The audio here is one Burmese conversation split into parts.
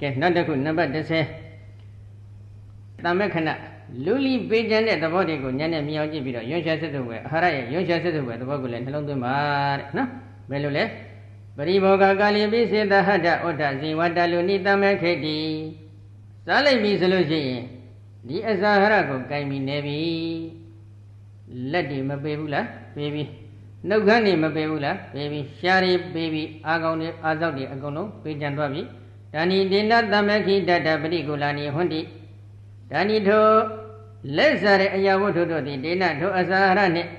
ကဲနောက်တစ်ခုနံပါတ်30တမက္ခဏလူလီပေးခြင်းတဲ့သဘောတွေကိုဉာဏ်နဲ့မြင်အောင်ကြည့်ပြီးတော့ယွန်းရှာစစ်စုပဲအာဟာရရဲ့ယွန်းရှာစစ်စုပဲသဘောကိုလည်းနှလုံးသွင်းပါတဲ့နော်ဘယ်လိုလဲပရိဘောဂကာလီပိစေတဟတ္တဩတ္တဇိဝတ္တလူနိတမက္ခေတိစားလိုက်ပြီဆိုလို့ရှိရင်ဒီအစာဟာရကိုကြိုင်ပြီးနေပြီလက်တွေမပေးဘူးလားပေးပြီနှုတ်ခမ်းတွေမပေးဘူးလားပေးပြီရှားတွေပေးပြီအာကောင်တွေအာဇောက်တွေအကုန်လုံးပေးကြံသွားပြီဒါနိဒေနသမက္ခိတတ္တပရိကူလာနိဟွန်တိဒါနိထိုလက်စားတဲ့အရာဝတ္ထုတို့သည်ဒေနထိုအစာဟာရနှင့်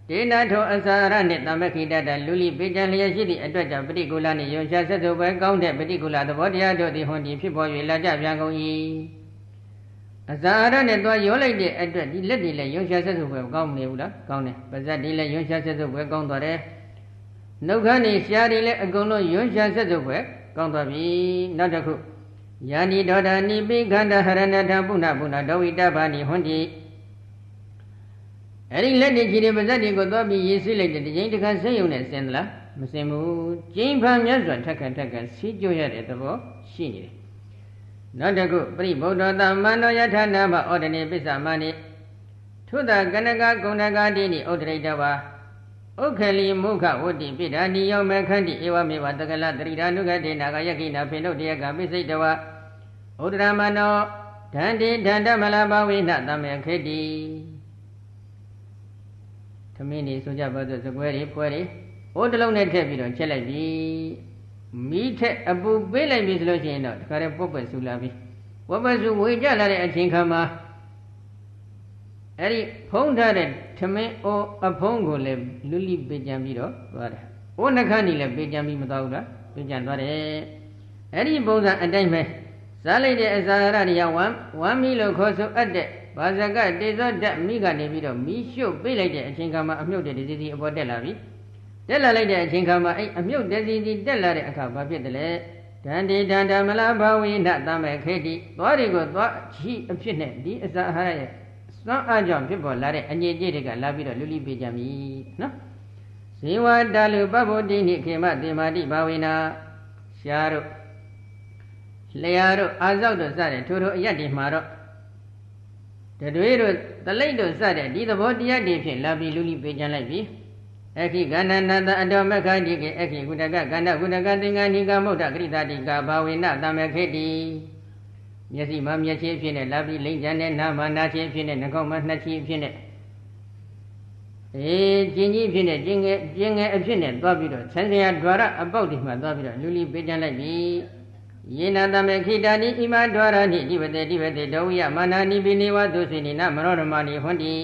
ဒေနထိုအစာဟာရနှင့်သမက္ခိတတ္တလူလိပေးကြံလျက်ရှိသည့်အတွက်ကြောင့်ပရိကူလာနှင့်ယွန်ရှာဆက်စုပ်ပဲကောင်းတဲ့ပရိကူလာသဘောတရားတို့သည်ဟွန်တိဖြစ်ပေါ်၍လာကြပြန်ကုန်၏အစာဟာရနဲ့သွားရောလိုက်တဲ့အတွက်ဒီလက်တွေလည်းယွန်ရှာဆက်စုပ်ပဲကောင်းမနေဘူးလားကောင်းတယ်ပါးစပ်တွေလည်းယွန်ရှာဆက်စုပ်ပဲကောင်းသွားတယ်နှုတ်ခမ်းတွေရှားတွေလည်းအကုန်လုံးယွန်ရှာဆက်စုပ်ပဲကောင်းသွားပြီနောက်တစ်ခုယာနိဒေါဒာနိပိခန္ဓာဟရဏထပုဏ္ဏပုဏ္ဏဒဝိတဘာနိဟွန်တိအဲ့ဒီလက်တွေကြီးတွေပါးစပ်တွေကိုသွားပြီးရေးဆွေးလိုက်တဲ့ဒီချိန်တစ်ခါစိတ်ယုံနဲ့ဆင်းသလားမဆင်းဘူးကျင်းဖန်မြတ်စွာထက်ခါစီးကြွရတဲ့သဘောရှိနေတယ်နောက်တစ်ခုပရိဗုဒ္ဓတမန္တောယထာနာမဩဒနေပစ္စမနိထုတကနကဂုဏကတိနိဩဒရိတဝါဥက္ခလီမုခဝတ္တိပိဋ္ဌာနိယောမေခန္တိဧဝမေဝတကလတရိဓာနုဂတေနာဂယခိနာဖိနုတ္တယကပိစိတဝါဥဒရမနောဒန္တိဒန္တမလဘဝိနသမေခေတိသမင်းနေဆိုကြပါစို့စကွဲတွေဖွဲတွေအိုးတစ်လုံးနဲ့ထည့်ပြီးတော့ချက်လိုက်ပြီမိထက်အပူပေးလိုက်ပြီဆိုလို့ရှိရင်တော့ဒီခါရဲပုတ်ပဲဆူလာပြီဝပစုဝေကြလာတဲ့အချိန်ခါမှာအဲ့ဒီဖုံးထားတဲ့သမင်းအိုးအဖုံးကိုလည်းလူလိပေးကြံပြီးတော့သွားတယ်အိုးနှခမ်းနေလည်းပေးကြံပြီးမသွားဘူးလားပေးကြံသွားတယ်အဲ့ဒီပုံစံအတိုင်းပဲစားလိုက်တဲ့အစာရတွေကဝမ်းမီလို့ခေါ်ဆိုအပ်တဲ့ဘာဇကတေဇောဓာတ်မိကနေပြီးတော့မီးရှို့ပေးလိုက်တဲ့အချိန်ခါမှာအမြုပ်တဲ့ဒီစီအပေါ်တက်လာပြီတက်လာလိုက်တဲ့အချိန်ခါမှာအဲ့အမြုပ်တဲ့စီတက်လာတဲ့အခါဘာဖြစ်တယ်လဲဒန္တိဒန္တမလဘဝိနသမေခေတိသွားတွေကိုသွားချီအဖြစ်နဲ့ဒီအစာအာဟာရရဲ့စွမ်းအားကြောင့်ဖြစ်ပေါ်လာတဲ့အငြိကြီးတွေကလာပြီးတော့လူလိပေးကြပြီနော်ဇေဝတလူပဗ္ဗတိနိခေမသေမာတိဘာဝိနာရှားတို့လျာတို့အာဇောက်တို့စတဲ့ထိုထိုအယတ်တွေမှာတော့တတွေးတို့တလိတ်တို့စတဲ့ဒီသဘောတရားတွေဖြင့်လာပြီးလူလိပေးကြလိုက်ပြီအခိကန္နနတအတောမခန္တိကေအခိကုတကကန္နကုတကသင်္ကဏိကမုဒ္ဒဂရိတာတိကဘာဝေနသမေခေတိမျက်စိမှာမျက်ခြေဖြစ်နေလာပြီးလိမ့်ကြတဲ့နာမနာခြေဖြစ်နေနှာခေါင်းမှာနှာခြေဖြစ်နေကျင်ကြီးဖြစ်နေကျင်ငယ်အဖြစ်နဲ့သွားပြီးတော့ဆန်းစရာဒွါရအပေါက်ဒီမှာသွားပြီးတော့လူလိပေးကြလိုက်ပြီယေနတမေခိတာနိဣမဒွါရနိဒီဝတေဒဝိယမာနာနိပိနိဝသုစိနိနမနောရမဏိဟွန်တိ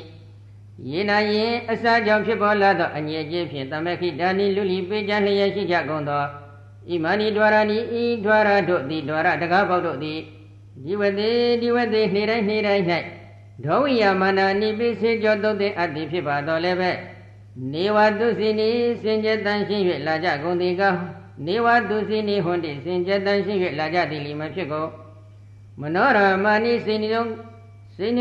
ယေနယင်အစာကြောင့်ဖြစ်ပေါ်လာသောအငြိအကျေးဖြင့်တမေခိတာနိလူလိပေးကြလျက်ရှိကြကုန်သောဣမနိဒွါရနိဤဒွါရတို့သည်ဒွါရတကားပေါက်တို့သည်ဒီဝတေနေ့တိုင်း၌ဒဝိယမာနာနိပိစေကြောတုတ်တဲ့အတ္တိဖြစ်ပါတော်လည်းပဲနေဝသုစိနိစင်ကြတန်ရှင်း၍လာကြကုန်သည်ကောနေဝသုစိနိဟွန်တိစင်ကြတန်ရှင်း၍လာကြသည်လီမဖြစ်ကုန်မနောရမဏိစိနှ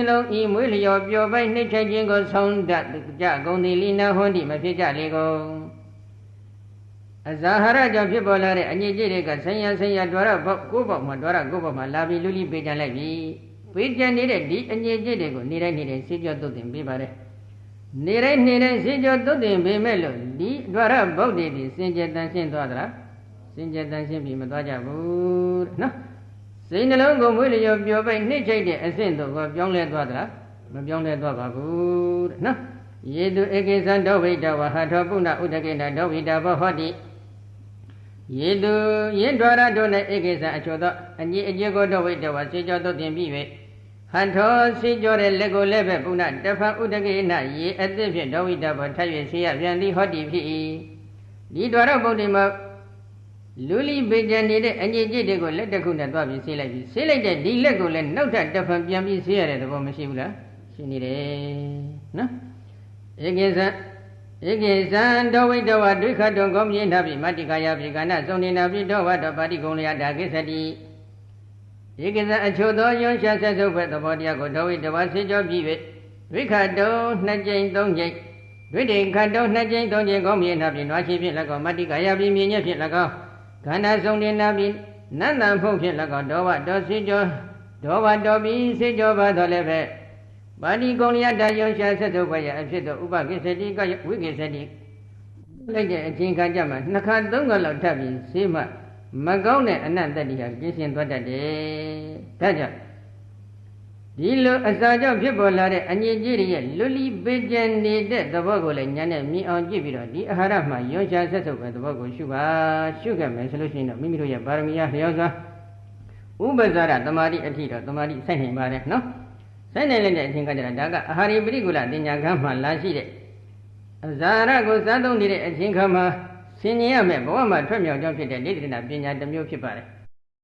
လုံးဤမွေးလျော်ပျော်ပိုက်နှိမ့်ချခြင်းကိုဆုံးတတ်ကြကုန်သည်လီနာဟွန်တိမဖြစ်ကြလေကုန်အဇာဟာရကြောင့်ဖြစ်ပေါ်လာတဲ့အညစ်အကြေးတွေကဆင်းရဲဒွါရပေါက်ကိုယ်ပေါက်မှာဒွါရကိုယ်ပေါက်မှာလာပြီးလူလိပေးကြလိုက်ပြီပေးကြနေတဲ့ဒီအညစ်အကြေးတွေကိုနေ့တိုင်းစေကြောတုတ်တင်ပေးပါတယ်နေ့တိုင်းစေကြောတုတ်တင်ပေးမဲ့လို့ဒီဒွါရပေါက်တွေဒီစင်ကြယ်တန်ရှင်းသွားသလားစင်ကြယ်တန်ရှင်းပြီးမသွားကြဘူးတဲ့နော်စိတ်နှလုံးကိုမွေးလျော်ပျော်ပိုက်နှိမ့်ချိတ်တဲ့အဆင့်တို့ကပြောင်းလဲသွားသလားမပြောင်းလဲသွားပါဘူးတဲ့နော်ယေတုဧကိသံဒဝိတဝဟထောပုဏ္ဏဥဒကေနဒဝိတဘောဟောတိယေတုယင်ဒွါရတို့၌ဧကိသံအချို့သောအညစ်အကြေးကိုဒဝိတဝစေကြောတုတ်တင်ပြီး၍ဟန်ထောစေကြောတဲ့လက်ကိုလည်းပဲပုဏ္ဏတဖန်ဥဒကေနယေအသစ်ဖြင့်ဒဝိတဘောထပ်၍ဆေရပြန်သည်ဟောတိဖြစ်၏ဒီဒွါရပုဒ်ဒီမှာလူလိပေကြနေတဲ့အညစ်အကြေးတွေကိုလက်တစ်ခုနဲ့သွားပြီးဆေးလိုက်တဲ့ဒီလက်ကိုလည်းနောက်ထပ်တစ်ဖန်ပြန်ပြီးဆေးရတဲ့သဘောမရှိဘူးလားရှိနေတယ်နော်ဧကိသံဒဝိတဝဒွိခတောကောမြေနာပိမတ္တိကာယပိကနာသုံနေနာပိတောဝတပါတိကုံလျာဒါကိသတိဧကိသံအချို့သောယွန်းရှာဆက်စုပ်ပဲသဘောတရားကိုဒဝိတဝဆေကြောပြီး၍ဒွိခတော2ကြိမ်3ကြိမ်ဒွိတိခတော2ကြိမ်3ကြိမ်ကောမြေနာပိနွားရှိဖြင့်၎င်းမတ္တိကာယပိမြင်ညက်ဖြင့်၎င်းခန္ဓာဆုံးနေနာပိ နန္တံဖုတ်ဖြင့်၎င်းဒောဝတော်စေကျော်ဒောဝတော်ပြီးစေကျော်ပါတော်လည်းပဲပါဠိကုံလျတယုံရှာဆက်တို့ဘရဲ့အဖြစ်သောဥပကိစ္စတိကဝိကိစ္စတိလိုက်တဲ့အချိန်ခါကြမှာနှစ်ခါသုံးခါလောက်ထပ်ပြီးဆေးမှမကောင်းတဲ့အနတ္တတ္တိဟာကျင်းရှင်းသွားတတ်တယ်ဒါကြောင့်ဒီလိုအစာကြောင့်ဖြစ်ပေါ်လာတဲ့အညစ်အကြေးတွေရဲ့လွတ်လီပေးကျန်နေတဲ့သဘောကိုလည်းဉာဏ်နဲ့မြင်အောင်ကြည့်ပြီးတော့ဒီအာဟာရမှာယွန်ရှာဆက်ဆုပ်ပဲသဘောကိုရှုခဲ့မယ်ဆိုလို့ရှိရင်တော့မိမိတို့ရဲ့ပါရမီအားလျော်စွာဥပ္ပဇာရသမာဓိအထိတော့သမာဓိစိုက်နိုင်ပါတယ်နော်စိုက်နိုင်တဲ့အချိန်ကကြတာဒါကအာဟာရိပရိကုလတင်ညာခန်းမှာလာရှိတဲ့အဇာရကိုစားသုံးနေတဲ့အချိန်ခါမှာဆင်ញင်ရမယ်ဘဝမှာထွက်မြောက်ကြောင်းဖြစ်တဲ့နေတ္တနာပညာတစ်မျိုးဖြစ်ပါတယ်